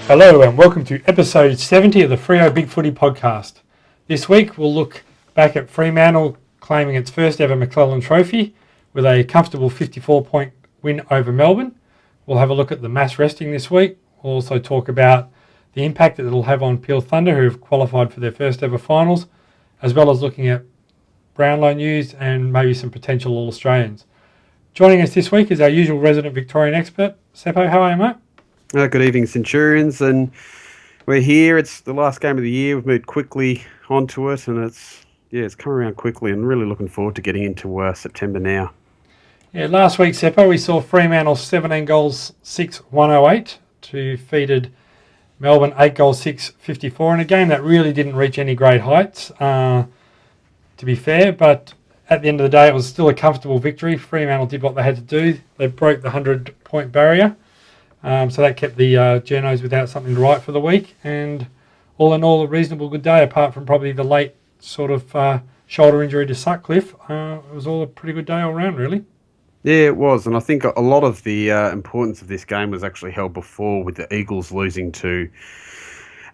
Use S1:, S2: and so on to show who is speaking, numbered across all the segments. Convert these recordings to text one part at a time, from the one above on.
S1: Hello and welcome to episode 70 of the Freo Big Footy podcast. This week we'll look back at Fremantle claiming its first ever McCelland Trophy with a comfortable 54-point win over Melbourne. We'll have a look at the mass resting this week. We'll also talk about the impact that it'll have on Peel Thunder, who have qualified for their first ever finals, as well as looking at Brownlow news and maybe some potential All-Australians. Joining us this week is our usual resident Victorian expert. Seppo, how are you, mate?
S2: Good evening, Centurions, and we're here. It's the last game of the year. We've moved quickly onto it, and it's come around quickly, and really looking forward to getting into September now.
S1: Yeah, last week, Seppo, we saw Fremantle 17 goals, 6-108 defeated Melbourne 8 goals, 6-54 in a game that really didn't reach any great heights, to be fair, but at the end of the day, it was still a comfortable victory. Fremantle did what they had to do. They broke the 100-point barrier. So that kept the Journos without something to write for the week. And all in all, a reasonable good day, apart from probably the late sort of shoulder injury to Sutcliffe. It was all a pretty good day all round, really.
S2: Yeah, it was. And I think a lot of the importance of this game was actually held before, with the Eagles losing to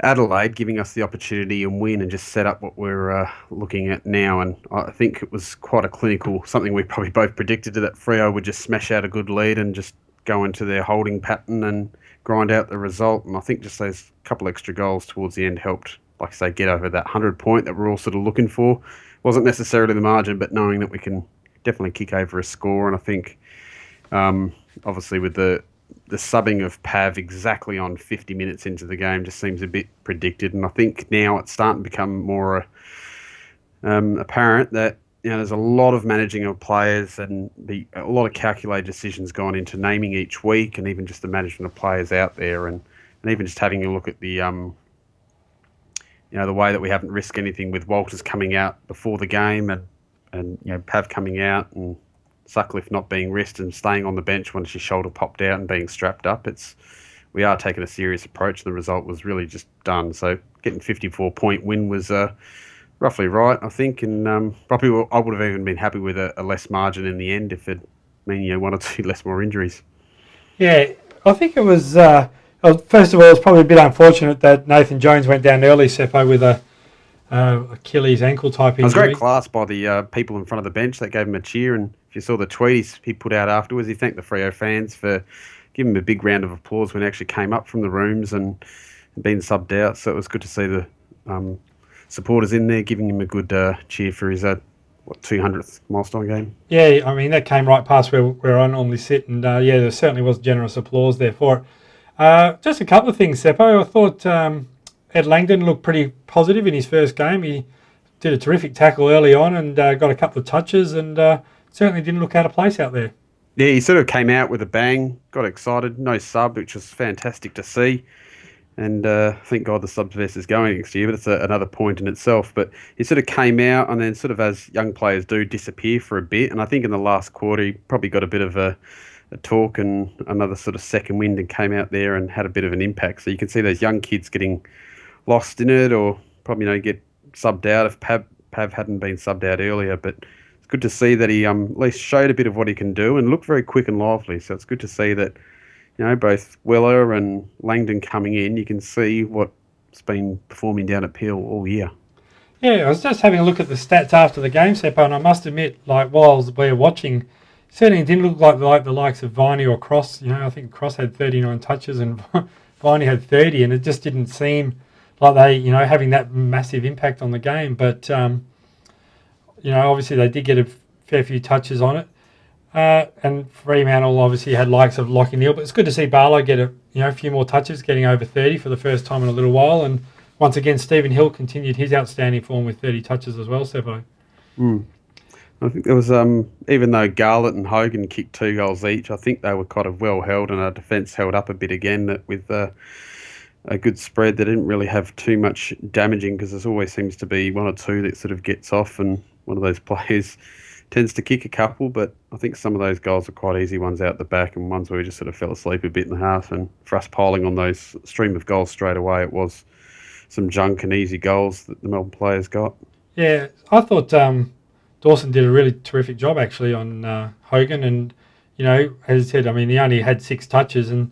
S2: Adelaide, giving us the opportunity and win and just set up what we're looking at now. And I think it was quite a clinical, something we probably both predicted, that Freo would just smash out a good lead and just go into their holding pattern and grind out the result. And I think just those couple extra goals towards the end helped, like I say, get over that 100 point that we're all sort of looking for. Wasn't necessarily the margin, but knowing that we can definitely kick over a score. And I think, obviously, with the subbing of Pav exactly on 50 minutes into the game just seems a bit predicted. And I think now it's starting to become more apparent that there's a lot of managing of players and a lot of calculated decisions gone into naming each week, and even just the management of players out there, and even just having a look at the the way that we haven't risked anything with Walters coming out before the game, and Pav coming out, and Sutcliffe not being risked and staying on the bench when his shoulder popped out and being strapped up. We are taking a serious approach. The result was really just done. So getting 54-point win was roughly right, I think, and probably I would have even been happy with a less margin in the end if it meant one or two less more injuries.
S1: Yeah, I think it was, first of all, it's probably a bit unfortunate that Nathan Jones went down early, Seppo, with a Achilles ankle type injury.
S2: It was great class by the people in front of the bench that gave him a cheer, and if you saw the tweet he put out afterwards, he thanked the Freo fans for giving him a big round of applause when he actually came up from the rooms and been subbed out. So it was good to see the supporters in there giving him a good cheer for his 200th milestone game.
S1: Yeah, I mean, that came right past where I normally sit, and there certainly was generous applause there for it. Just a couple of things, Seppo. I thought Ed Langdon looked pretty positive in his first game. He did a terrific tackle early on and got a couple of touches, and certainly didn't look out of place out there.
S2: Yeah, he sort of came out with a bang, got excited, no sub, which was fantastic to see. And thank God the subverse is going next year, but it's another point in itself. But he sort of came out and then sort of, as young players do, disappear for a bit. And I think in the last quarter he probably got a bit of a talk and another sort of second wind and came out there and had a bit of an impact. So you can see those young kids getting lost in it, or probably get subbed out if Pav hadn't been subbed out earlier. But it's good to see that he at least showed a bit of what he can do and looked very quick and lively. So it's good to see that both Weller and Langdon coming in, you can see what's been performing down at Peel all year.
S1: Yeah, I was just having a look at the stats after the game, Seppo, and I must admit, while we were watching, certainly didn't look like the likes of Viney or Cross. I think Cross had 39 touches and Viney had 30, and it just didn't seem like they, having that massive impact on the game. But, obviously they did get a fair few touches on it. And Fremantle obviously had likes of Lockie Neal, but it's good to see Barlow get a few more touches, getting over 30 for the first time in a little while. And once again, Stephen Hill continued his outstanding form with 30 touches as well, Seppo.
S2: I think there was, even though Garlett and Hogan kicked 2 goals each, I think they were kind of well held, and our defence held up a bit again with a good spread. They didn't really have too much damaging, because there always seems to be one or two that sort of gets off, and one of those players tends to kick a couple. But I think some of those goals are quite easy ones out the back, and ones where we just sort of fell asleep a bit in the half. And for us piling on those stream of goals straight away, it was some junk and easy goals that the Melbourne players got.
S1: Yeah, I thought Dawson did a really terrific job actually on Hogan, and as I said, I mean, he only had 6 touches, and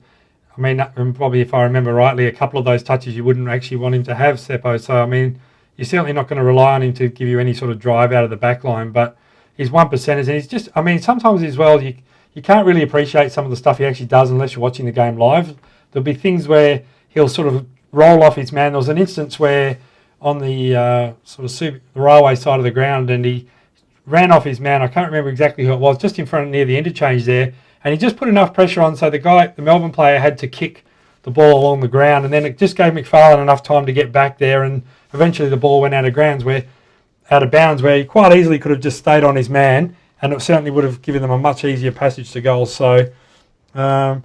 S1: I mean, and probably if I remember rightly, a couple of those touches you wouldn't actually want him to have, Seppo. So, I mean, you're certainly not going to rely on him to give you any sort of drive out of the back line, but he's 1%ers, and he's just, I mean, sometimes as well, you can't really appreciate some of the stuff he actually does unless you're watching the game live. There'll be things where he'll sort of roll off his man. There was an instance where on the the railway side of the ground, and he ran off his man. I can't remember exactly who it was, just in front near the interchange there, and he just put enough pressure on so the Melbourne player had to kick the ball along the ground, and then it just gave McCelland enough time to get back there, and eventually the ball went out of bounds where he quite easily could have just stayed on his man, and it certainly would have given them a much easier passage to goal. So, as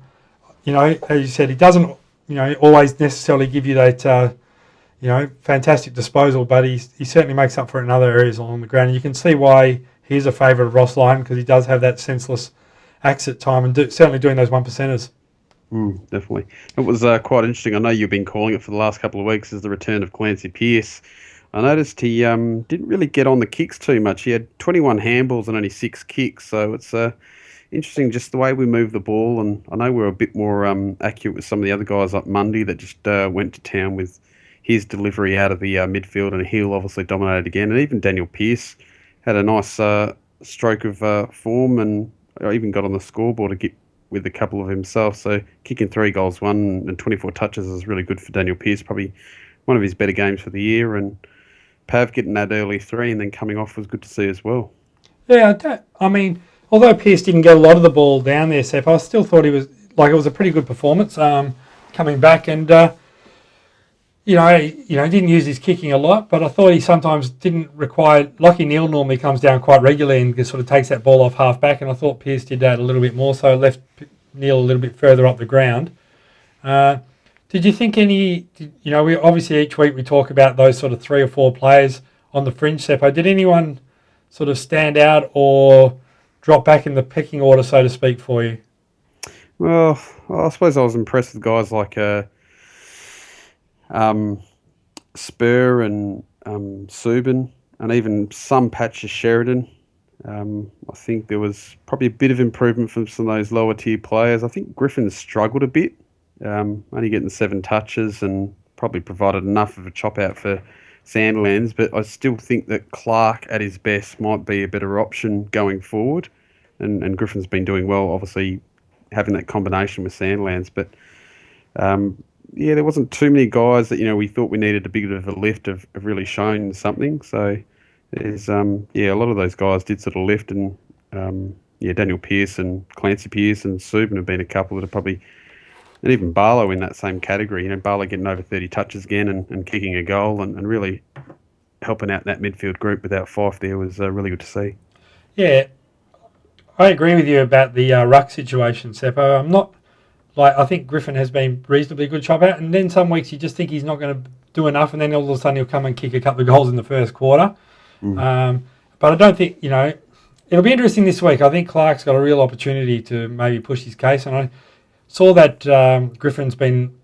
S1: you said, he doesn't, always necessarily give you that, fantastic disposal, but he certainly makes up for it in other areas along the ground. And you can see why he's a favourite of Ross Lyon, because he does have that senseless acts at time, and certainly doing those 1%ers.
S2: Definitely. It was quite interesting. I know you've been calling it for the last couple of weeks as the return of Clancy Pearce. I noticed he didn't really get on the kicks too much. He had 21 handballs and only 6 kicks, so it's interesting just the way we move the ball. And I know we're a bit more accurate with some of the other guys like Mundy that just went to town with his delivery out of the midfield, and Hill obviously dominated again. And even Daniel Pearce had a nice stroke of form, and even got on the scoreboard to get with a couple of himself. So kicking 3 goals, 1 and 24 touches is really good for Daniel Pearce. Probably one of his better games for the year. And Pav getting that early 3 and then coming off was good to see as well.
S1: Yeah, I mean, although Pearce didn't get a lot of the ball down there, Sep, I still thought it was a pretty good performance coming back. And he didn't use his kicking a lot, but I thought he sometimes didn't require. Lachie Neale normally comes down quite regularly and just sort of takes that ball off half back, and I thought Pearce did that a little bit more, so left Neale a little bit further up the ground. Did you think we obviously each week we talk about those sort of 3 or 4 players on the fringe, Seppo. Did anyone sort of stand out or drop back in the pecking order, so to speak, for you?
S2: Well, I suppose I was impressed with guys like Spur and Subin, and even some patches Sheridan. I think there was probably a bit of improvement from some of those lower tier players. I think Griffin struggled a bit, only getting 7 touches and probably provided enough of a chop out for Sandilands, but I still think that Clark at his best might be a better option going forward, and Griffin's been doing well, obviously having that combination with Sandilands, but there wasn't too many guys that we thought we needed a bit of a lift have really shown something. So there's a lot of those guys did sort of lift, and Daniel Pearce and Clancy Pearce and Subin have been a couple that are probably, and even Barlow in that same category. Barlow getting over 30 touches again and kicking a goal and really helping out that midfield group without Fife there was really good to see.
S1: Yeah, I agree with you about the ruck situation, Seppo. I think Griffin has been reasonably good chop out, and then some weeks you just think he's not going to do enough, and then all of a sudden he'll come and kick a couple of goals in the first quarter. But I don't think, it'll be interesting this week. I think Clark's got a real opportunity to maybe push his case, and I saw that Griffin's been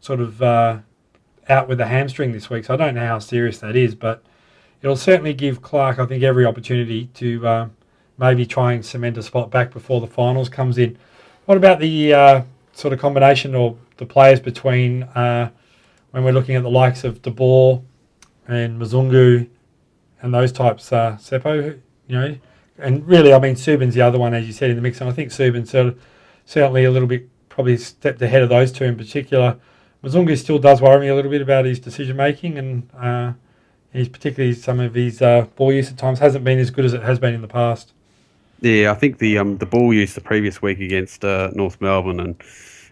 S1: sort of out with a hamstring this week, so I don't know how serious that is, but it'll certainly give Clark, I think, every opportunity to maybe try and cement a spot back before the finals comes in. What about the sort of combination or the players between when we're looking at the likes of De Boer and Mzungu and those types, Seppo, and really, I mean, Subin's the other one, as you said, in the mix, and I think Subin's certainly a little bit probably stepped ahead of those two in particular. Mzungu still does worry me a little bit about his decision making, and he's particularly some of his ball use at times hasn't been as good as it has been in the past.
S2: Yeah, I think the ball use the previous week against North Melbourne and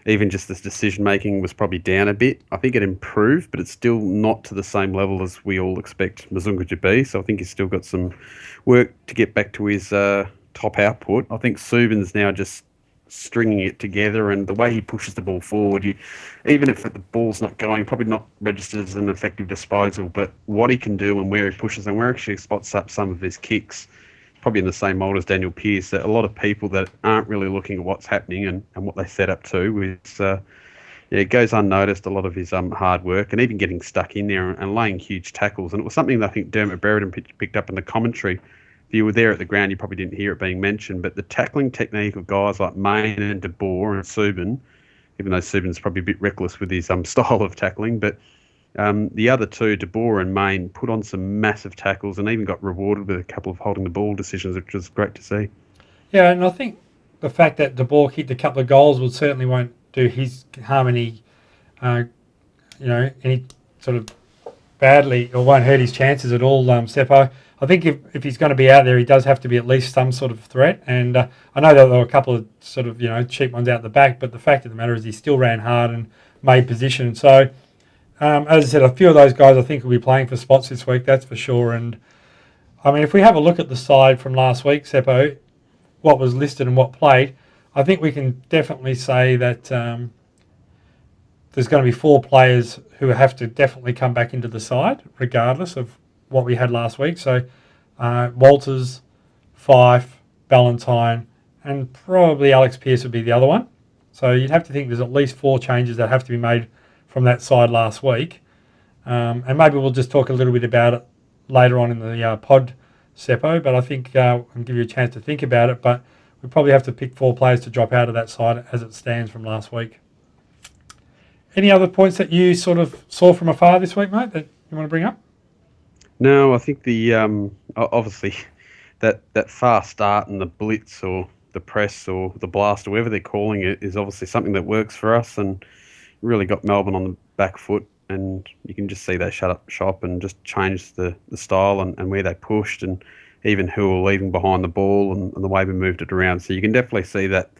S2: even just this decision making was probably down a bit. I think it improved, but it's still not to the same level as we all expect Mzungu to be. So I think he's still got some work to get back to his top output. I think Subin's now just stringing it together, and the way he pushes the ball forward, even if the ball's not going, probably not registered as an effective disposal, but what he can do and where he pushes and where he actually spots up some of his kicks, probably in the same mould as Daniel Pearce, that a lot of people that aren't really looking at what's happening and what they set up to it goes unnoticed, a lot of his hard work and even getting stuck in there and laying huge tackles. And it was something that I think Dermot Brereton picked up in the commentary. If you were there at the ground, you probably didn't hear it being mentioned, but the tackling technique of guys like Mayne and De Boer and Subin even though Subin's probably a bit reckless with his style of tackling. But the other two, De Boer and Main, put on some massive tackles and even got rewarded with a couple of holding the ball decisions, which was great to see.
S1: Yeah, and I think the fact that De Boer kicked a couple of goals will certainly won't do his harm any, any sort of badly, or won't hurt his chances at all, Seppo. I think if he's going to be out there, he does have to be at least some sort of threat. And I know that there were a couple of sort of, cheap ones out the back, but the fact of the matter is he still ran hard and made position. So, as I said, a few of those guys I think will be playing for spots this week, that's for sure. And, I mean, if we have a look at the side from last week, Seppo, what was listed and what played, I think we can definitely say that there's going to be 4 players who have to definitely come back into the side, regardless of what we had last week. So Walters, Fife, Ballantyne, and probably Alex Pearce would be the other one. So you'd have to think there's at least 4 changes that have to be made from that side last week. And maybe we'll just talk a little bit about it later on in the pod, Seppo, but I think I'll give you a chance to think about it. But we probably have to pick 4 players to drop out of that side as it stands from last week. Any other points that you sort of saw from afar this week, mate, that you want to bring up?
S2: No, I think the obviously that fast start and the blitz or the press or the blast or whatever they're calling it is obviously something that works for us and really got Melbourne on the back foot. And you can just see they shut up shop and just changed the style and where they pushed and even who were leaving behind the ball and the way we moved it around. So you can definitely see that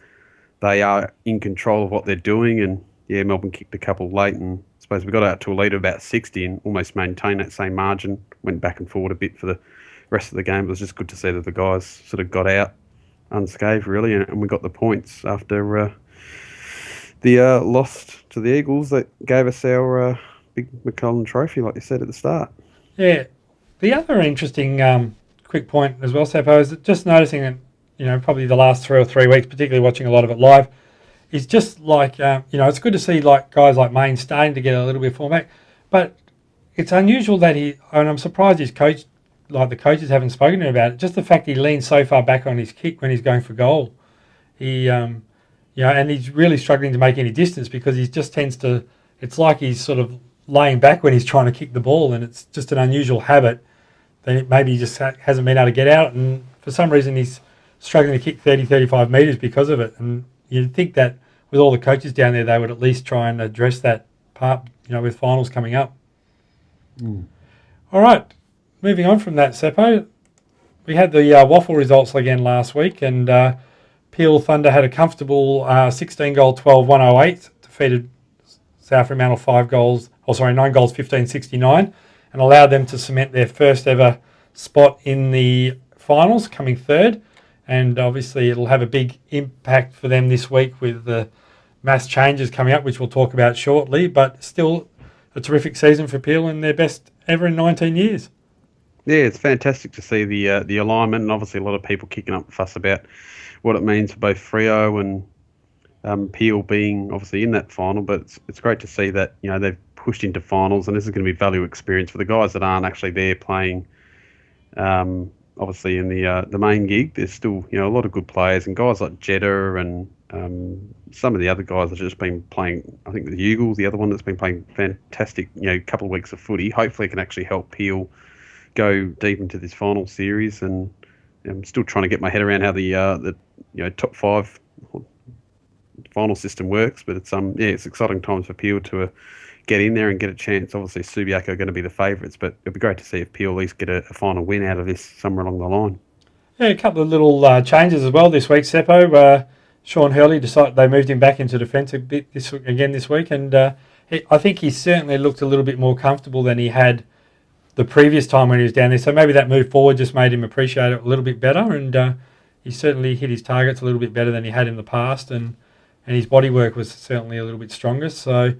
S2: they are in control of what they're doing. And yeah, Melbourne kicked a couple late and I suppose we got out to a lead of about 60 and almost maintained that same margin, went back and forward a bit for the rest of the game. It was just good to see that the guys sort of got out unscathed, really, and we got the points after the loss to the Eagles that gave us our big McCelland Trophy, like you said at the start.
S1: Yeah. The other interesting quick point as well, Seppo, is that just noticing that, probably the last 3 weeks, particularly watching a lot of it live, is just like, it's good to see like guys like Main starting to get a little bit of form back, but it's unusual that and I'm surprised his coach, like the coaches haven't spoken to him about it, just the fact he leans so far back on his kick when he's going for goal. He, and he's really struggling to make any distance because he just tends to, it's like he's sort of laying back when he's trying to kick the ball, and it's just an unusual habit. Then maybe he just hasn't been able to get out, and for some reason he's struggling to kick 30, 35 metres because of it. And you'd think that with all the coaches down there, they would at least try and address that part, with finals coming up. All right, moving on from that, Seppo, we had the waffle results again last week, and Peel Thunder had a comfortable 16-goal 12-108, defeated South Fremantle 9 goals, 15-69, and allowed them to cement their first ever spot in the finals, coming third. And obviously it'll have a big impact for them this week with the mass changes coming up, which we'll talk about shortly, but still a terrific season for Peel and their best ever in 19 years.
S2: Yeah, it's fantastic to see the alignment, and obviously a lot of people kicking up the fuss about what it means for both Freo and Peel being obviously in that final, but it's great to see that they've pushed into finals, and this is going to be value experience for the guys that aren't actually there playing. Obviously in the main gig, there's still a lot of good players and guys like Jeddah and some of the other guys have just been playing. I think the Eagles, the other one that's been playing fantastic, couple of weeks of footy. Hopefully, it can actually help Peel go deep into this final series. And I'm still trying to get my head around how the top 5 final system works. But it's exciting times for Peel to get in there and get a chance. Obviously, Subiaco are going to be the favourites, but it'd be great to see if Peel at least get a final win out of this somewhere along the line.
S1: Yeah, a couple of little changes as well this week, Seppo. Sean Hurley decided they moved him back into defence a bit this week, and I think he certainly looked a little bit more comfortable than he had the previous time when he was down there. So maybe that move forward just made him appreciate it a little bit better, and he certainly hit his targets a little bit better than he had in the past, and his body work was certainly a little bit stronger. So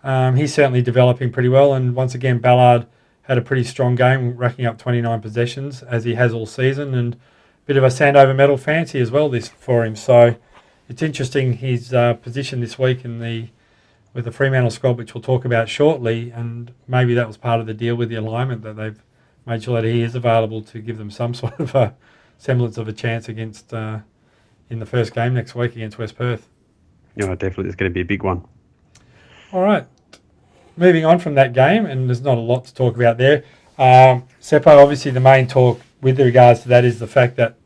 S1: he's certainly developing pretty well, and once again Ballard had a pretty strong game, racking up 29 possessions as he has all season, and a bit of a Sandover medal fancy as well this for him. So it's interesting his position this week with the Fremantle squad, which we'll talk about shortly, and maybe that was part of the deal with the alignment, that they've made sure that he is available to give them some sort of a semblance of a chance against in the first game next week against West Perth.
S2: Definitely it's going to be a big one.
S1: All right. Moving on from that game, and there's not a lot to talk about there. Seppo, obviously the main talk with regards to that is the fact that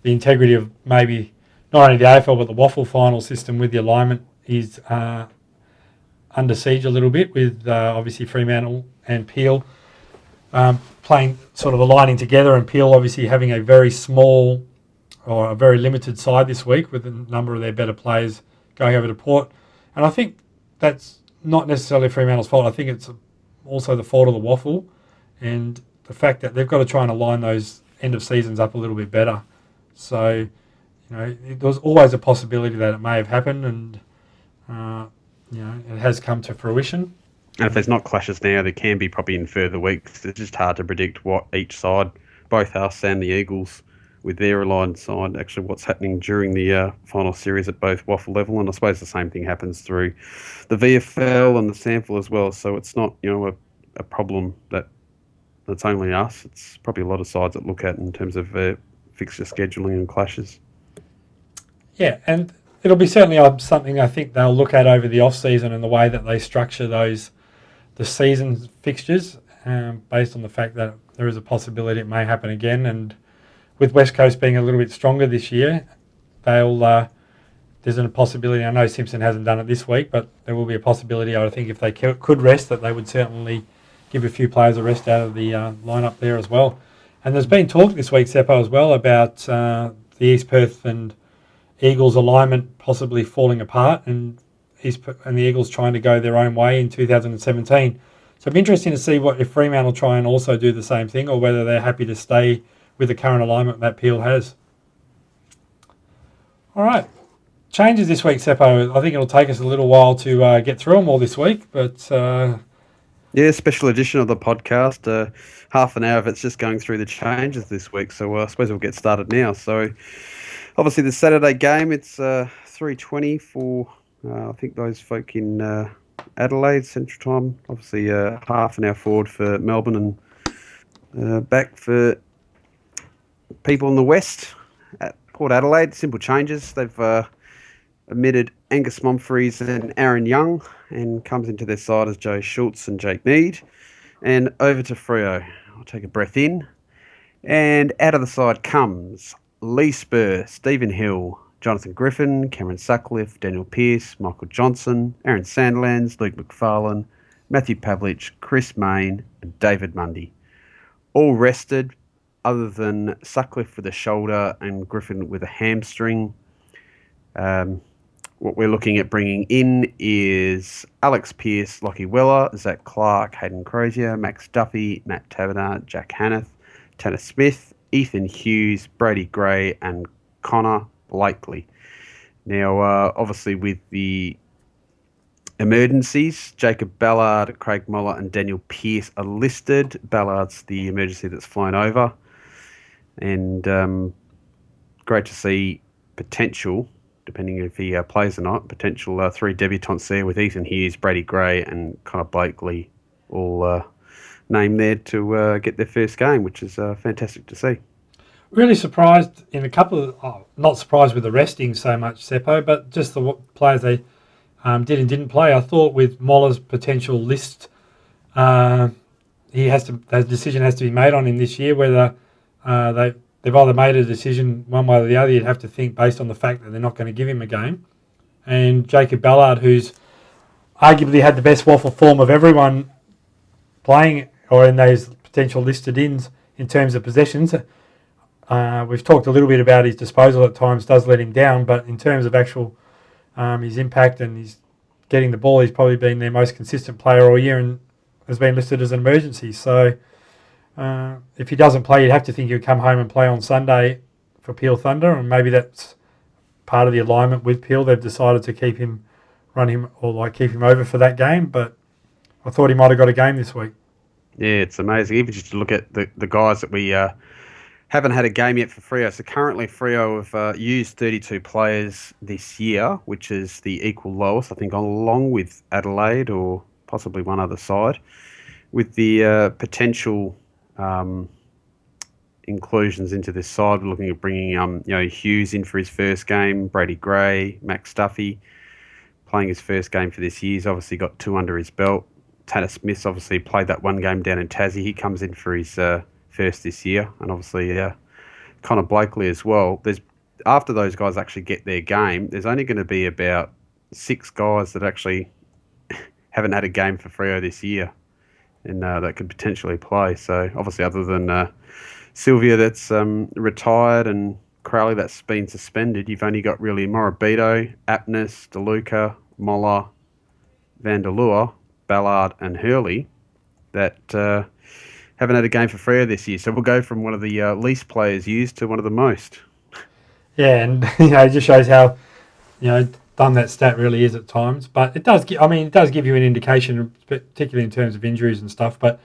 S1: the integrity of maybe not only the AFL but the waffle final system with the alignment is under siege a little bit with obviously Fremantle and Peel playing, sort of aligning together, and Peel obviously having a very small or a very limited side this week with a number of their better players going over to Port. And I think that's not necessarily Fremantle's fault. I think it's also the fault of the waffle and the fact that they've got to try and align those end of seasons up a little bit better. So, there was always a possibility that it may have happened, and it has come to fruition.
S2: And if there's not clashes now, there can be probably in further weeks. It's just hard to predict what each side, both us and the Eagles, with their aligned side, actually what's happening during the final series at both waffle level. And I suppose the same thing happens through the VFL and the sample as well. So it's not, a problem that's only us. It's probably a lot of sides that look at in terms of fixture scheduling and clashes.
S1: Yeah, and it'll be certainly something I think they'll look at over the off-season and the way that they structure the season fixtures, based on the fact that there is a possibility it may happen again. And with West Coast being a little bit stronger this year, there's a possibility. I know Simpson hasn't done it this week, but there will be a possibility, I think, if they could rest, that they would certainly give a few players a rest out of the lineup there as well. And there's been talk this week, Seppo, as well, about the East Perth and Eagles alignment possibly falling apart, and the Eagles trying to go their own way in 2017. So it'll be interesting to see if Fremantle try and also do the same thing, or whether they're happy to stay with the current alignment that Peel has. All right. Changes this week, Seppo. I think it'll take us a little while to get through them all this week, but...
S2: special edition of the podcast. Half an hour of it's just going through the changes this week, so I suppose we'll get started now. So, obviously, the Saturday game, it's 3:20 for, I think, those folk in Adelaide Central Time. Obviously, half an hour forward for Melbourne, and back for people in the West at Port Adelaide. Simple changes. They've omitted Angus Mumfries and Aaron Young, and comes into their side as Joe Schultz and Jake Mead. And over to Freo. I'll take a breath in. And out of the side comes Lee Spur, Stephen Hill, Jonathan Griffin, Cameron Sutcliffe, Daniel Pearce, Michael Johnson, Aaron Sandlands, Luke McFarlane, Matthew Pavlich, Chris Main, and David Mundy. All rested, other than Sutcliffe with a shoulder and Griffin with a hamstring. What we're looking at bringing in is Alex Pearce, Lockie Weller, Zach Clark, Hayden Crozier, Max Duffy, Matt Taverner, Jack Hanneth, Tanner Smith, Ethan Hughes, Brady Gray, and Connor Blakely. Now, obviously with the emergencies, Jacob Ballard, Craig Muller, and Daniel Pearce are listed. Ballard's the emergency that's flown over. And great to see potential, depending if he plays or not, potential 3 debutants there with Ethan Hughes, Brady Gray, and Connor Blakely all named there to get their first game, which is fantastic to see.
S1: Really surprised in a couple of... not surprised with the resting so much, Seppo, but just the players they did and didn't play. I thought with Moller's potential list, the decision has to be made on him this year, whether they've either made a decision one way or the other. You'd have to think based on the fact that they're not going to give him a game. And Jacob Ballard, who's arguably had the best waffle form of everyone playing or in those potential listed ins in terms of possessions. We've talked a little bit about his disposal at times does let him down, but in terms of actual his impact and his getting the ball, he's probably been their most consistent player all year and has been listed as an emergency. So if he doesn't play, you'd have to think he'll come home and play on Sunday for Peel Thunder, and maybe that's part of the alignment with Peel. They've decided to keep him over for that game, but I thought he might have got a game this week.
S2: Yeah, it's amazing. Even just to look at the guys that we haven't had a game yet for Freo. So currently Freo have used 32 players this year, which is the equal lowest, I think, along with Adelaide or possibly one other side, with the potential inclusions into this side. We're looking at bringing Hughes in for his first game, Brady Gray, Max Duffy, playing his first game for this year. He's obviously got 2 under his belt. Tanner Smith's obviously played that one game down in Tassie. He comes in for his first this year, and obviously Connor Blakely as well. After those guys actually get their game, there's only going to be about 6 guys that actually haven't had a game for Freo this year, and that could potentially play. So obviously, other than Sylvia that's retired and Crowley that's been suspended, you've only got really Morabito, Apnes, DeLuca, Moller, Vanderlua, Ballard and Hurley that haven't had a game for Freo this year. So we'll go from one of the least players used to one of the most.
S1: Yeah, and it just shows how dumb that stat really is at times. But it does give you an indication, particularly in terms of injuries and stuff. But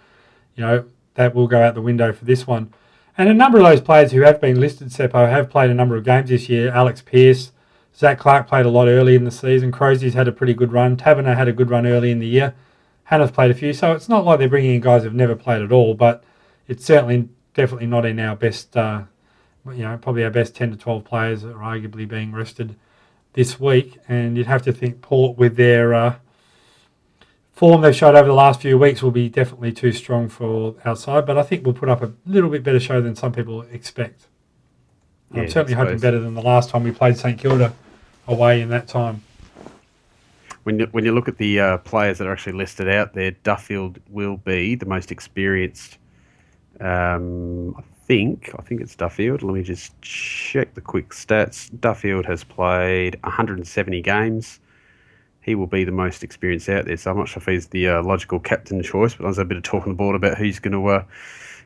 S1: that will go out the window for this one. And a number of those players who have been listed, Seppo, have played a number of games this year. Alex Pearce, Zach Clark played a lot early in the season. Crozier's had a pretty good run. Taverner had a good run early in the year. Hannah's played a few. So it's not like they're bringing in guys who've never played at all, but it's definitely not in our best, probably our best 10 to 12 players that are arguably being rested this week. And you'd have to think Port, with their form they've showed over the last few weeks, will be definitely too strong for our side. But I think we'll put up a little bit better show than some people expect. Yeah, I'm certainly hoping better than the last time we played St Kilda away in that time.
S2: When you look at the players that are actually listed out there, Duffield will be the most experienced. I think it's Duffield. Let me just check the quick stats. Duffield has played 170 games. He will be the most experienced out there. So I'm not sure if he's the logical captain choice, but there's a bit of talk on the board about who's going to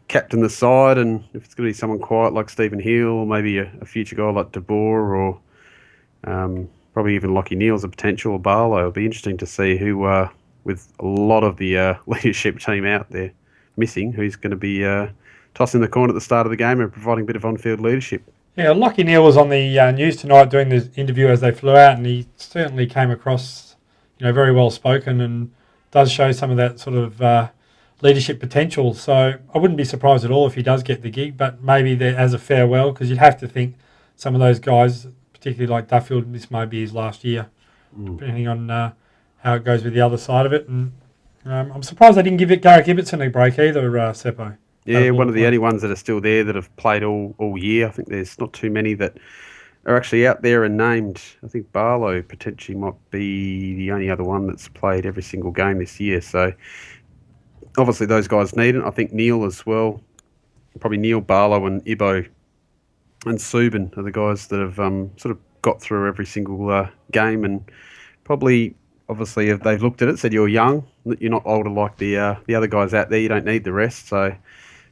S2: captain the side, and if it's going to be someone quiet like Stephen Hill, or maybe a future guy like De Boer, or probably even Lockie Neal's a potential, or Barlow. It'll be interesting to see who, with a lot of the leadership team out there missing, who's going to be tossing the coin at the start of the game and providing a bit of on-field leadership.
S1: Yeah, Lockie Neal was on the news tonight doing the interview as they flew out, and he certainly came across, very well spoken, and does show some of that sort of leadership potential. So I wouldn't be surprised at all if he does get the gig, but maybe as a farewell, because you'd have to think some of those guys, particularly like Duffield, this may be his last year, depending on how it goes with the other side of it. And I'm surprised they didn't give Garrick Ibbotson a break either, Seppo.
S2: Yeah, one of the only ones that are still there that have played all year. I think there's not too many that are actually out there and named. I think Barlow potentially might be the only other one that's played every single game this year. So obviously those guys need it. I think Neil as well. Probably Neil, Barlow and Ibbo and Subin are the guys that have sort of got through every single game, and probably, obviously, if they've looked at it, said you're young, that you're not older like the other guys out there, you don't need the rest. So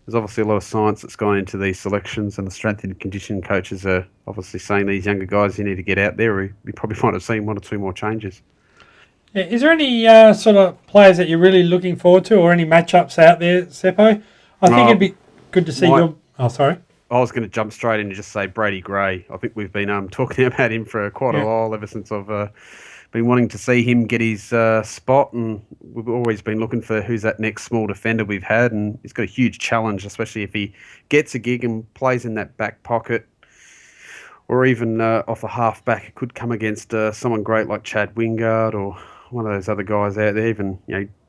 S2: there's obviously a lot of science that's gone into these selections, and the strength and conditioning coaches are obviously saying these younger guys, you need to get out there. We probably might have seen 1 or 2 more changes.
S1: Yeah, is there any sort of players that you're really looking forward to, or any matchups out there, Seppo? I think it'd be good to see your... Oh, sorry.
S2: I was going to jump straight in and just say Brady Gray. I think we've been talking about him for quite a while, ever since I've been wanting to see him get his spot, and we've always been looking for who's that next small defender we've had, and he's got a huge challenge, especially if he gets a gig and plays in that back pocket, or even off a half-back. It could come against someone great like Chad Wingard or one of those other guys out there. Even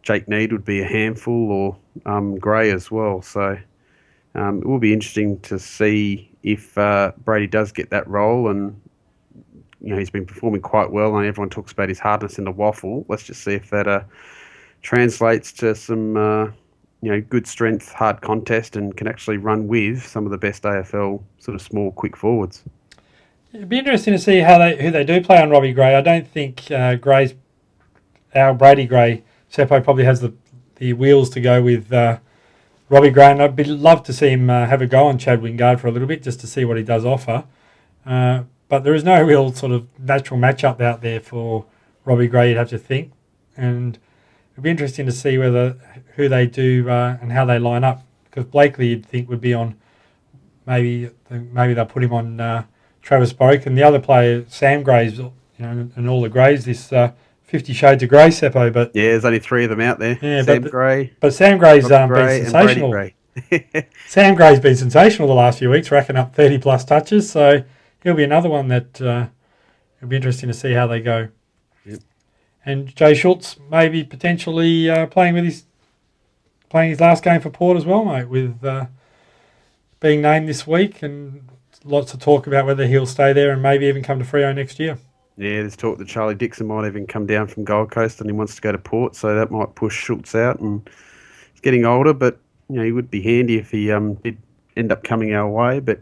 S2: Jake Need would be a handful, or Gray as well. So it will be interesting to see if Brady does get that role, and he's been performing quite well, and everyone talks about his hardness in the waffle. Let's just see if that translates to some good strength, hard contest, and can actually run with some of the best AFL sort of small, quick forwards.
S1: It'd be interesting to see who they do play on Robbie Gray. I don't think our Brady Gray, Seppo, probably has the wheels to go with Robbie Gray, and I'd love to see him have a go on Chad Wingard for a little bit, just to see what he does offer. But there is no real sort of natural matchup out there for Robbie Gray, you'd have to think. And it'd be interesting to see who they do and how they line up. Because Blakely, you'd think, would be on, maybe they'll put him on Travis Boak. And the other player, Sam Gray's, and all the Grays, this 50 Shades of Grey, Seppo. But
S2: yeah, there's only 3 of them out there.
S1: Yeah,
S2: Sam Gray.
S1: But Sam Gray's been sensational.
S2: Gray.
S1: Sam Gray's been sensational the last few weeks, racking up 30-plus touches. So he'll be another one that it'll be interesting to see how they go.
S2: Yep.
S1: And Jay Schultz maybe potentially playing his last game for Port as well, mate, with being named this week, and lots of talk about whether he'll stay there and maybe even come to Freo next year.
S2: Yeah, there's talk that Charlie Dixon might even come down from Gold Coast and he wants to go to Port, so that might push Schultz out. And he's getting older, but he would be handy if he did end up coming our way. But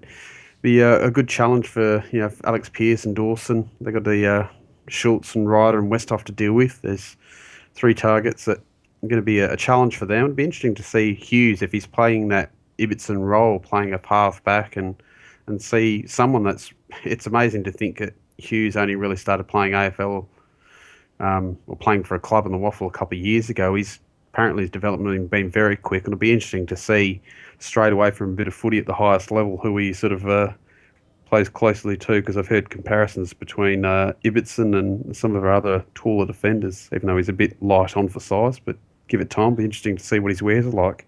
S2: be a good challenge for for Alex Pearce and Dawson. They got the Schultz and Ryder and Westhoff to deal with. There's 3 targets that are going to be a challenge for them. It'd be interesting to see Hughes if he's playing that Ibbotson role, playing a half back, and see someone that's. It's amazing to think that Hughes only really started playing AFL or playing for a club in the Waffle a couple of years ago. Apparently his development has been very quick, and it'll be interesting to see straight away from a bit of footy at the highest level who he sort of plays closely to, because I've heard comparisons between Ibbotson and some of our other taller defenders, even though he's a bit light on for size, but give it time. It'll be interesting to see what his wares are like.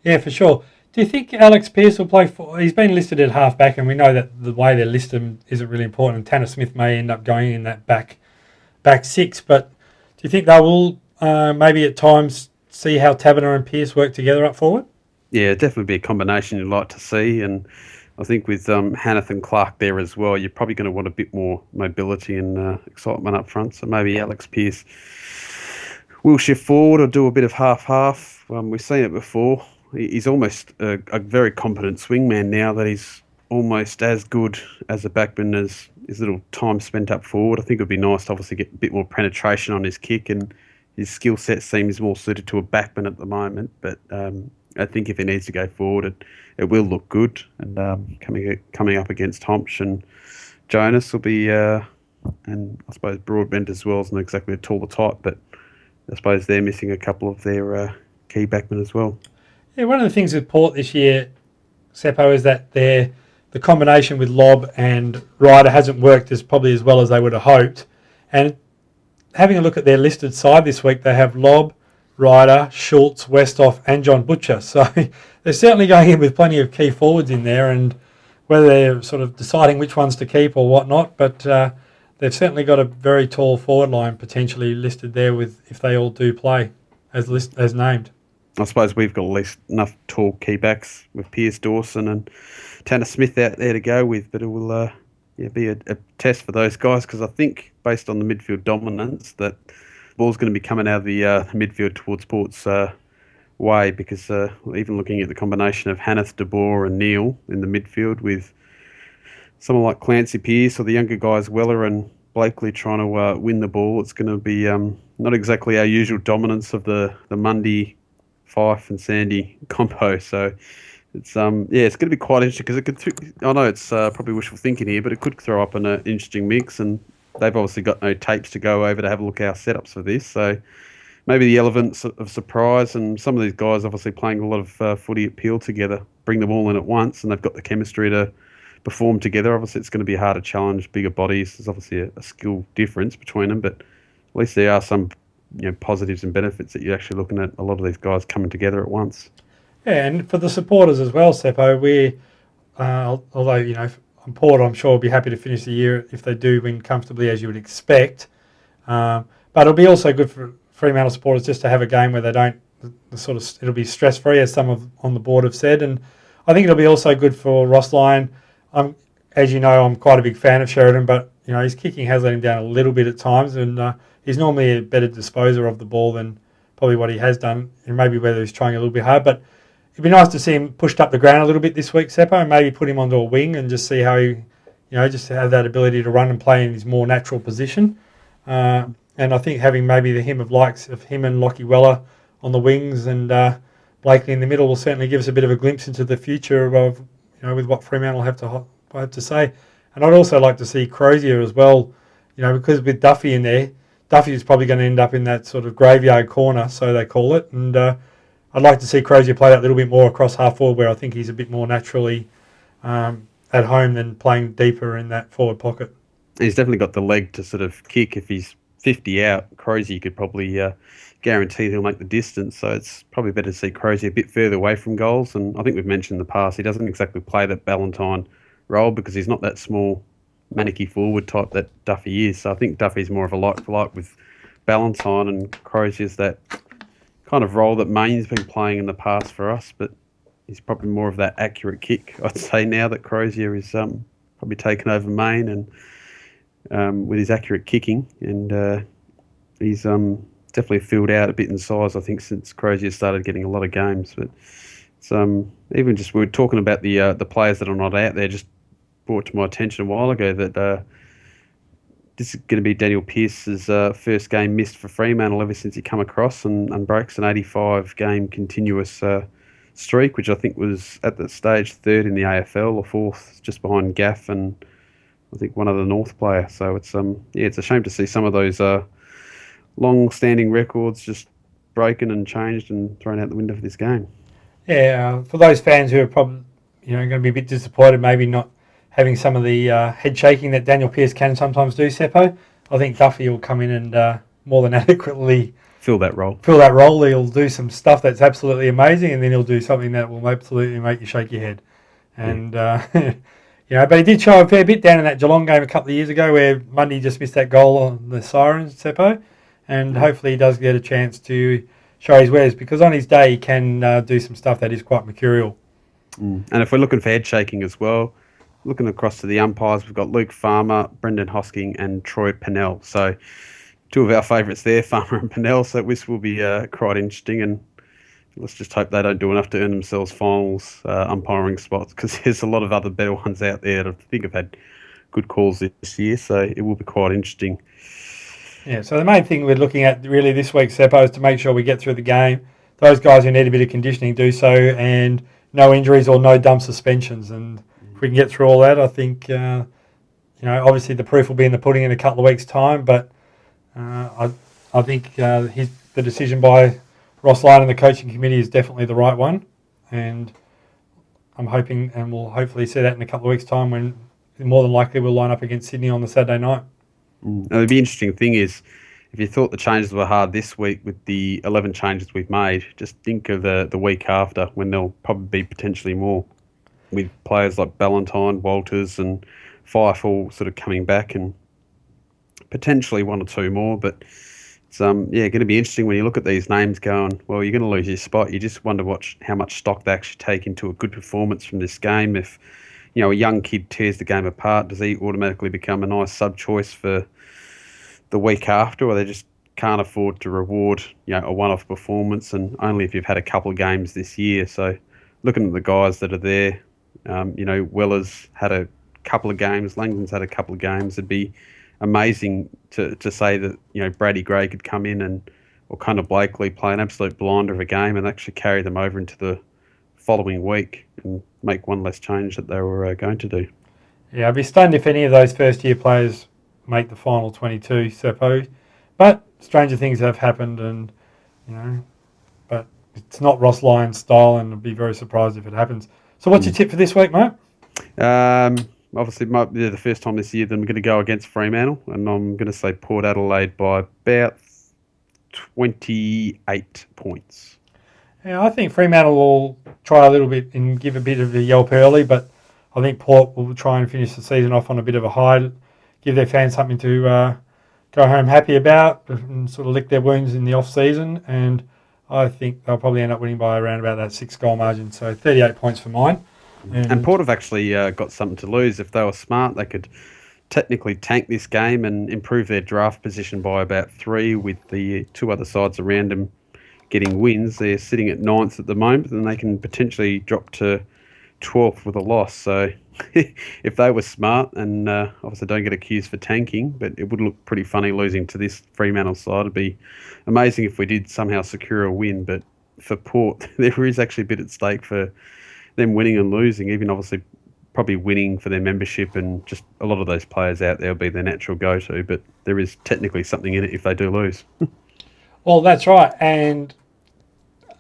S1: Yeah, for sure. Do you think Alex Pearce will play for... He's been listed at half-back, and we know that the way they list him isn't really important, and Tanner Smith may end up going in that back 6, but do you think they will maybe at times see how Taberner and Pearce work together up forward?
S2: Yeah, definitely be a combination you'd like to see, and I think with Hanneth and Clark there as well, you're probably going to want a bit more mobility and excitement up front, so maybe Alex Pearce will shift forward or do a bit of half-half. We've seen it before. He's almost a very competent swingman now that he's almost as good as a backman as his little time spent up forward. I think it would be nice to obviously get a bit more penetration on his kick, and his skill set seems more suited to a backman at the moment. But I think if he needs to go forward, it will look good. And coming up against Tomch and Jonas will be, and I suppose Broadbent as well is not exactly a taller type, but I suppose they're missing a couple of their key backmen as well.
S1: Yeah, one of the things with Port this year, Seppo, is that the combination with Lobb and Ryder hasn't worked as well as they would have hoped. And having a look at their listed side this week, they have Lobb, Ryder, Schultz, Westhoff and John Butcher. So they're certainly going in with plenty of key forwards in there, and whether they're sort of deciding which ones to keep or whatnot, but they've certainly got a very tall forward line potentially listed there with if they all do play as named.
S2: I suppose we've got at least enough tall key backs with Pearce, Dawson and Tanner Smith out there to go with, but it will be a test for those guys, because I think based on the midfield dominance that the ball's going to be coming out of the midfield towards Port's way, because even looking at the combination of Hanneth, De Boer and Neil in the midfield with someone like Clancy Pearce or the younger guys Weller and Blakely trying to win the ball, it's going to be not exactly our usual dominance of the Mundy, Fife and Sandy combo. So it's it's going to be quite interesting, because it could. I know it's probably wishful thinking here, but it could throw up an interesting mix. And they've obviously got no tapes to go over to have a look at our setups for this. So maybe the elements of surprise, and some of these guys obviously playing a lot of footy at Peel together, bring them all in at once, and they've got the chemistry to perform together. Obviously, it's going to be a harder challenge, bigger bodies. There's obviously a skill difference between them, but at least there are some positives and benefits that you're actually looking at a lot of these guys coming together at once.
S1: Yeah, and for the supporters as well, Seppo, although on Port, I'm sure will be happy to finish the year if they do win comfortably, as you would expect. But it'll be also good for Fremantle supporters just to have a game where they don't it'll be stress free, as some on the board have said, and I think it'll be also good for Ross Lyon. As you know, I'm quite a big fan of Sheridan, but his kicking has let him down a little bit at times, and he's normally a better disposer of the ball than probably what he has done, and maybe whether he's trying a little bit hard. But it'd be nice to see him pushed up the ground a little bit this week, Seppo, and maybe put him onto a wing and just see how he, just have that ability to run and play in his more natural position. And I think having maybe the him and Lockie Weller on the wings and Blakely in the middle will certainly give us a bit of a glimpse into the future of, with what Fremantle have to say. And I'd also like to see Crozier as well, because with Duffy in there, Duffy is probably going to end up in that sort of graveyard corner, so they call it. And I'd like to see Crozier play that little bit more across half forward, where I think he's a bit more naturally at home than playing deeper in that forward pocket.
S2: He's definitely got the leg to sort of kick. If he's 50 out, Crozier could probably guarantee he'll make the distance. So it's probably better to see Crozier a bit further away from goals. And I think we've mentioned in the past, he doesn't exactly play that Ballantyne role because he's not that small, manicky forward type that Duffy is. So I think Duffy's more of a like for like with Ballantyne, and Crozier's that kind of role that Maine's been playing in the past for us, but he's probably more of that accurate kick, I'd say, now that Crozier is probably taken over Maine and with his accurate kicking, and he's definitely filled out a bit in size, I think, since Crozier started getting a lot of games. But it's even just we were talking about the players that are not out there. Just brought to my attention a while ago that this is going to be Daniel Pearce's first game missed for Fremantle ever since he come across and breaks an 85-game continuous streak, which I think was at that stage third in the AFL or fourth, just behind Gaff and I think one other North player. So it's it's a shame to see some of those long-standing records just broken and changed and thrown out the window for this game.
S1: Yeah, for those fans who are probably going to be a bit disappointed, maybe not having some of the head shaking that Daniel Pearce can sometimes do, Seppo, I think Duffy will come in and more than adequately
S2: fill that role.
S1: He'll do some stuff that's absolutely amazing, and then he'll do something that will absolutely make you shake your head. And but he did show a fair bit down in that Geelong game a couple of years ago where Mundy just missed that goal on the Sirens, Seppo, and hopefully he does get a chance to show his wares, because on his day he can do some stuff that is quite mercurial.
S2: And if we're looking for head shaking as well, looking across to the umpires, we've got Luke Farmer, Brendan Hosking and Troy Pennell. So two of our favourites there, Farmer and Pennell. So this will be quite interesting, and let's just hope they don't do enough to earn themselves finals umpiring spots, because there's a lot of other better ones out there that I think have had good calls this year. So it will be quite interesting.
S1: Yeah, so the main thing we're looking at really this week, Seppo, is to make sure we get through the game. Those guys who need a bit of conditioning do so, and no injuries or no dumb suspensions. And if we can get through all that, I think, obviously the proof will be in the pudding in a couple of weeks' time. But I think the decision by Ross Lyon and the coaching committee is definitely the right one. And I'm hoping, and we'll hopefully see that in a couple of weeks' time when more than likely we'll line up against Sydney on the Saturday night.
S2: Now, the interesting thing is, if you thought the changes were hard this week with the 11 changes we've made, just think of the week after when there'll probably be potentially more, with players like Ballantyne, Walters and Fife all sort of coming back, and potentially one or two more. But it's going to be interesting when you look at these names going, well, you're going to lose your spot. You just wonder how much stock they actually take into a good performance from this game. If a young kid tears the game apart, does he automatically become a nice sub-choice for the week after, or they just can't afford to reward a one-off performance, and only if you've had a couple of games this year? So looking at the guys that are there, Weller's had a couple of games, Langdon's had a couple of games. It'd be amazing to say that Brady Gray could come in or Connor Blakely play an absolute blinder of a game and actually carry them over into the following week and make one less change that they were going to do.
S1: Yeah, I'd be stunned if any of those first-year players make the final 22, Seppo. But stranger things have happened, and but it's not Ross Lyon's style, and I'd be very surprised if it happens. So what's your tip for this week, mate?
S2: Obviously, the first time this year that I'm going to go against Fremantle, and I'm going to say Port Adelaide by about 28 points.
S1: Yeah, I think Fremantle will try a little bit and give a bit of a yelp early, but I think Port will try and finish the season off on a bit of a high, give their fans something to go home happy about and sort of lick their wounds in the off-season. And I think they'll probably end up winning by around about that 6-goal margin. So 38 points for mine.
S2: And Port have actually got something to lose. If they were smart, they could technically tank this game and improve their draft position by about 3, with the two other sides around them getting wins. They're sitting at 9th at the moment, and they can potentially drop to 12th with a loss. So if they were smart and obviously don't get accused for tanking, but it would look pretty funny losing to this Fremantle side. It'd be amazing if we did somehow secure a win, but for Port, there is actually a bit at stake for them winning and losing, even obviously probably winning for their membership, and just a lot of those players out there will be their natural go-to, but there is technically something in it if they do lose.
S1: Well, that's right, and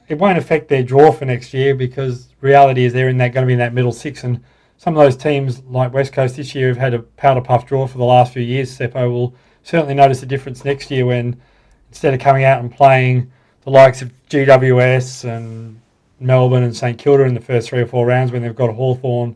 S1: it won't affect their draw for next year, because reality is they're going to be in that middle 6, and some of those teams like West Coast this year have had a powder puff draw for the last few years. Seppo will certainly notice a difference next year when, instead of coming out and playing the likes of GWS and Melbourne and St Kilda in the first 3 or 4 rounds, when they've got Hawthorn,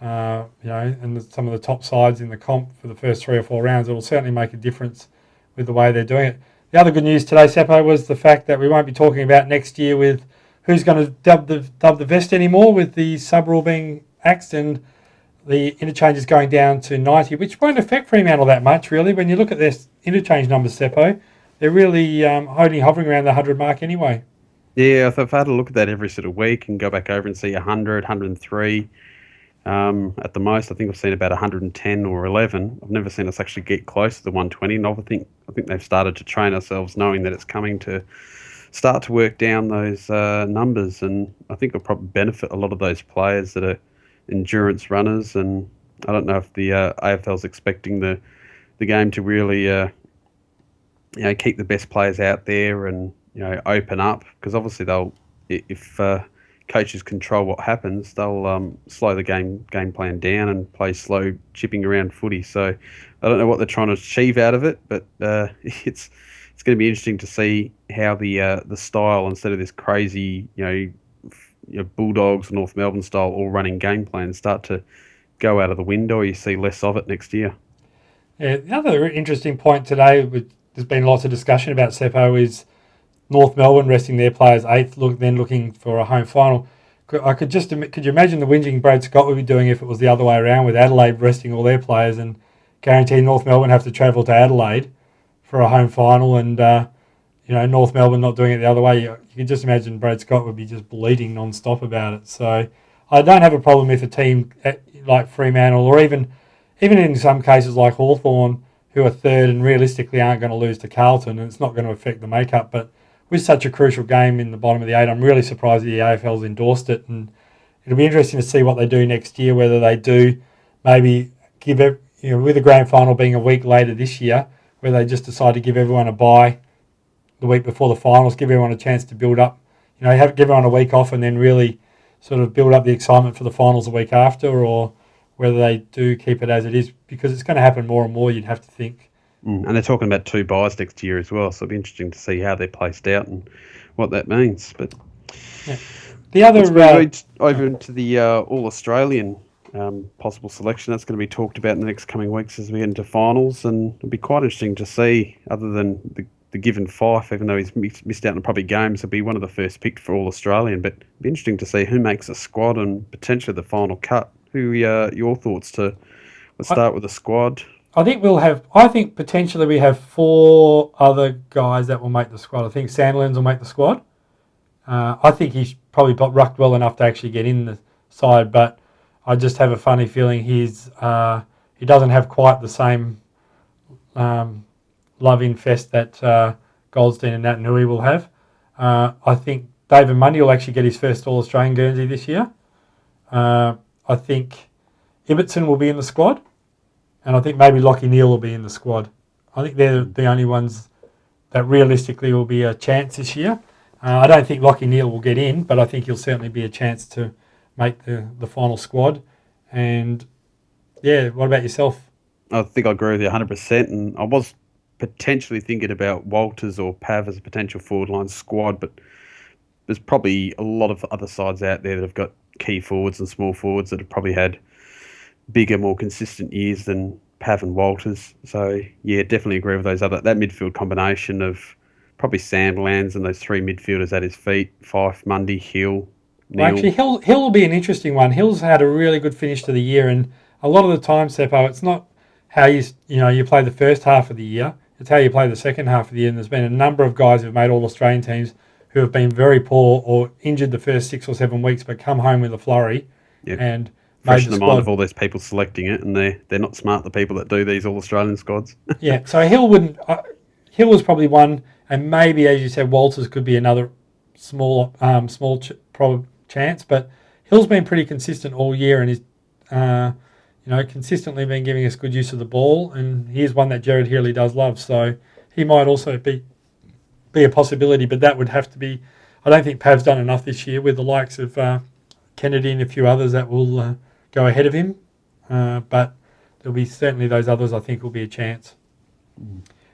S1: and some of the top sides in the comp for the first 3 or 4 rounds, it will certainly make a difference with the way they're doing it. The other good news today, Seppo, was the fact that we won't be talking about next year with who's going to dub the vest anymore, with the sub rule being axed and the interchanges going down to 90, which won't affect Fremantle that much, really. When you look at their interchange numbers, Seppo, they're really hovering around the 100 mark anyway.
S2: Yeah, I've had a look at that every sort of week and go back over and see 100, 103. At the most, I think I've seen about 110 or 11. I've never seen us actually get close to the 120. And I think they've started to train ourselves knowing that it's coming to start to work down those numbers. And I think it'll probably benefit a lot of those players that are endurance runners. And I don't know if the AFL's expecting the game to really keep the best players out there and open up, because obviously if coaches control what happens, they'll slow the game plan down and play slow chipping around footy. So I don't know what they're trying to achieve out of it, but it's going to be interesting to see how the style, instead of this crazy Bulldogs, North Melbourne style all running game plans, start to go out of the window, or you see less of it next year.
S1: Yeah, the other interesting point today, there's been lots of discussion about Seppo, is North Melbourne resting their players eighth, then looking for a home final. Could you imagine the whinging Brad Scott would be doing if it was the other way around, with Adelaide resting all their players and guaranteeing North Melbourne have to travel to Adelaide for a home final, and North Melbourne not doing it the other way? You can just imagine Brad Scott would be just bleeding non-stop about it. So I don't have a problem if a team like Fremantle, or even in some cases like Hawthorn, who are third and realistically aren't going to lose to Carlton, and it's not going to affect the makeup, but with such a crucial game in the bottom of the eight, I'm really surprised the AFL's endorsed it, and it'll be interesting to see what they do next year, whether they do maybe give it, with the grand final being a week later this year, where they just decide to give everyone a bye the week before the finals, give everyone a give everyone a week off and then really sort of build up the excitement for the finals a week after, or whether they do keep it as it is, because it's going to happen more and more, you'd have to think.
S2: And they're talking about 2 buys next year as well, so it'll be interesting to see how they're placed out and what that means. But
S1: yeah. The other
S2: over into the All-Australian possible selection, that's going to be talked about in the next coming weeks as we get into finals, and it'll be quite interesting to see, other than the given Fife, even though he's missed out on probably games, he'll be one of the first picked for All-Australian, but it'll be interesting to see who makes a squad and potentially the final cut. Who are your thoughts to... Let's start with the squad.
S1: I think potentially we have 4 other guys that will make the squad. I think Sandlands will make the squad. I think he's probably rucked well enough to actually get in the side, but I just have a funny feeling he doesn't have quite the same love infest that Goldstein and Nat Nui will have. I think David Mundy will actually get his first All-Australian Guernsey this year. I think Ibbotson will be in the squad. And I think maybe Lockie Neal will be in the squad. I think they're the only ones that realistically will be a chance this year. I don't think Lockie Neal will get in, but I think he'll certainly be a chance to make the final squad. And, yeah, what about yourself?
S2: I think I agree with you 100%. And I was potentially thinking about Walters or Pav as a potential forward line squad, but there's probably a lot of other sides out there that have got key forwards and small forwards that have probably had bigger, more consistent years than Pav and Walters. So, yeah, definitely agree with that midfield combination of probably Sandlands and those 3 midfielders at his feet, Fife, Mundy, Hill, Neal.
S1: Well, actually, Hill will be an interesting one. Hill's had a really good finish to the year, and a lot of the time, Seppo, it's not how you play the first half of the year, it's how you play the second half of the year, and there's been a number of guys who've made All-Australian teams who have been very poor or injured the first 6 or 7 weeks, but come home with a flurry.
S2: Yep.
S1: And
S2: fresh in the mind of all those people selecting it, and they're not smart, the people that do these All-Australian squads.
S1: Yeah, so Hill was probably one, and maybe, as you said, Walters could be another small chance, but Hill's been pretty consistent all year, and is consistently been giving us good use of the ball, and he's one that Jared Healy does love, so he might also be a possibility, but that would have to be... I don't think Pav's done enough this year with the likes of Kennedy and a few others that will go ahead of him, but there'll be certainly those others I think will be a chance.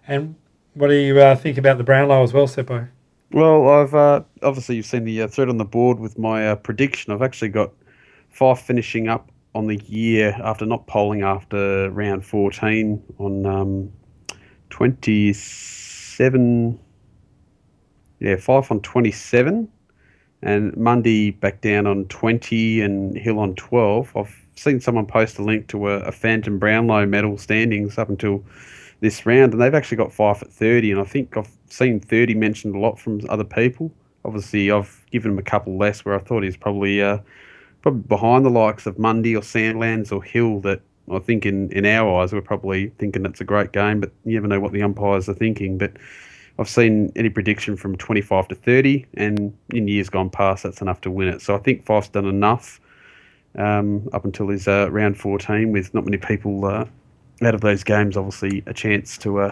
S1: And what do you think about the Brownlow as well, Seppo?
S2: Well, I've obviously you've seen the thread on the board with my prediction. I've actually got Fife finishing up on the year after not polling after round 14 on 27 7, 5 on 27, and Mundy back down on 20 and Hill on 12. I've seen someone post a link to a Phantom Brownlow medal standings up until this round, and they've actually got Fife at 30, and I think I've seen 30 mentioned a lot from other people. Obviously, I've given him a couple less where I thought he's probably behind the likes of Mundy or Sandlands or Hill, that I think in our eyes we're probably thinking it's a great game, but you never know what the umpires are thinking. But I've seen any prediction from 25 to 30, and in years gone past, that's enough to win it. So I think Fife's done enough up until his round 14, with not many people out of those games, obviously, a chance to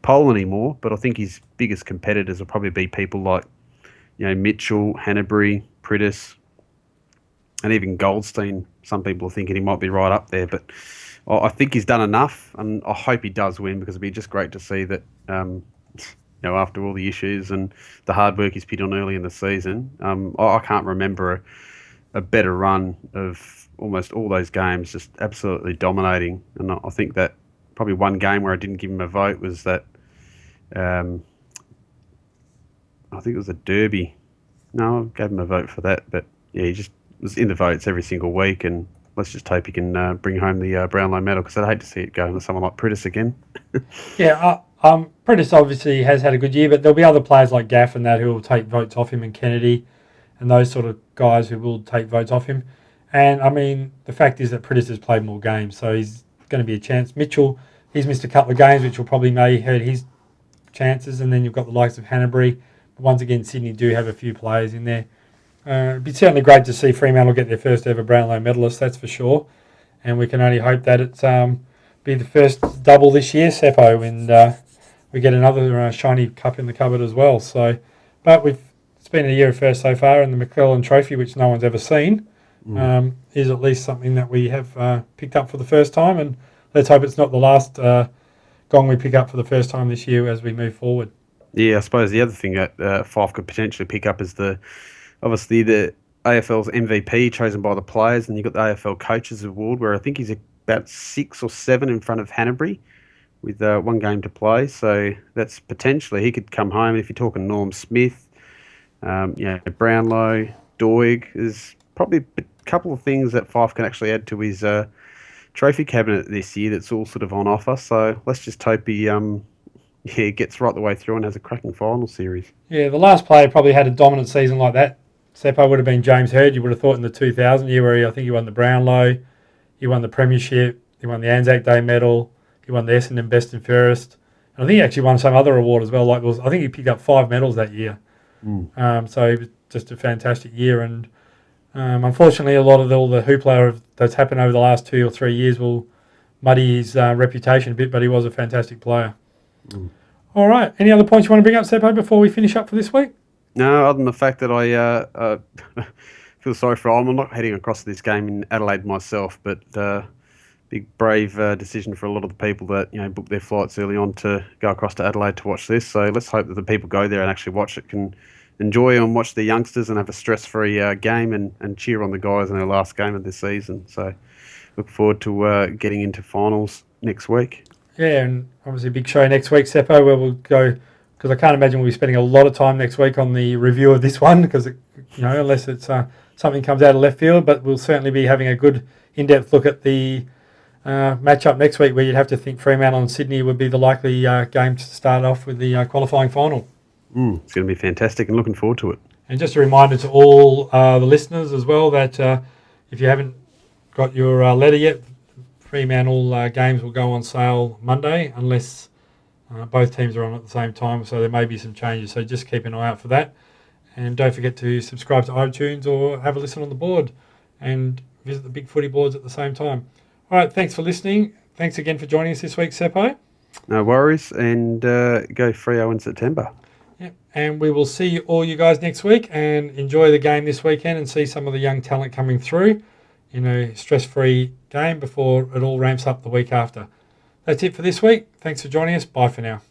S2: poll anymore. But I think his biggest competitors will probably be people like, Mitchell, Hanbury, Prittis, and even Goldstein. Some people are thinking he might be right up there, but I think he's done enough, and I hope he does win, because it'd be just great to see that. After all the issues and the hard work he's put on early in the season, I can't remember a better run of almost all those games, just absolutely dominating. And I think that probably one game where I didn't give him a vote was that, I think it was a Derby. No, I gave him a vote for that, but yeah, he just was in the votes every single week, and let's just hope he can bring home the Brownlow medal, because I'd hate to see it go to someone like Prittis again.
S1: Yeah, Prittis obviously has had a good year, but there'll be other players like Gaff and that who will take votes off him, and Kennedy and those sort of guys who will take votes off him. And, I mean, the fact is that Prittis has played more games, so he's going to be a chance. Mitchell, he's missed a couple of games, which will probably may hurt his chances. And then you've got the likes of Hanbury. But once again, Sydney do have a few players in there. It'd be certainly great to see Fremantle get their first ever Brownlow medalist, that's for sure. And we can only hope that it's be the first double this year, Seppo, and we get another shiny cup in the cupboard as well. So, but it's been a year of first so far, and the McCelland Trophy, which no one's ever seen, is at least something that we have picked up for the first time, and let's hope it's not the last gong we pick up for the first time this year as we move forward.
S2: Yeah, I suppose the other thing that Fife could potentially pick up is obviously the AFL's MVP chosen by the players, and you've got the AFL Coaches Award, where I think he's about 6 or 7 in front of Hanbury with one game to play. So that's potentially, he could come home. If you're talking Norm Smith, Brownlow, Doig, there's probably a couple of things that Fife can actually add to his trophy cabinet this year that's all sort of on offer. So let's just hope he gets right the way through and has a cracking final series. Yeah,
S1: the last player probably had a dominant season like that, Seppo, would have been James Hird. You would have thought in the 2000 year, where I think he won the Brownlow, he won the Premiership, he won the Anzac Day medal, he won the Essendon Best and Fairest, and I think he actually won some other award as well. I think he picked up 5 medals that year. So it was just a fantastic year, and unfortunately, a lot of all the hoopla that's happened over the last 2 or 3 years will muddy his reputation a bit. But he was a fantastic player. All right. Any other points you want to bring up, Seppo, before we finish up for this week?
S2: No, other than the fact that I feel sorry for Oldham. I'm not heading across this game in Adelaide myself, but big brave decision for a lot of the people that booked their flights early on to go across to Adelaide to watch this. So let's hope that the people go there and actually watch it can enjoy and watch the youngsters and have a stress-free game and cheer on the guys in their last game of this season. So look forward to getting into finals next week.
S1: Yeah, and obviously a big show next week, Seppo, where we'll go, because I can't imagine we'll be spending a lot of time next week on the review of this one, because unless it's something comes out of left field, but we'll certainly be having a good in-depth look at the match-up next week, where you'd have to think Fremantle and Sydney would be the likely game to start off with the qualifying final.
S2: It's going to be fantastic, and looking forward to it.
S1: And just a reminder to all the listeners as well that if you haven't got your letter yet, Fremantle games will go on sale Monday, unless both teams are on at the same time, so there may be some changes. So just keep an eye out for that. And don't forget to subscribe to iTunes or have a listen on the board and visit the Big Footy boards at the same time. All right, thanks for listening. Thanks again for joining us this week, Seppo.
S2: No worries, and go Freo in September.
S1: Yeah, and we will see all you guys next week, and enjoy the game this weekend and see some of the young talent coming through in a stress-free game before it all ramps up the week after. That's it for this week. Thanks for joining us. Bye for now.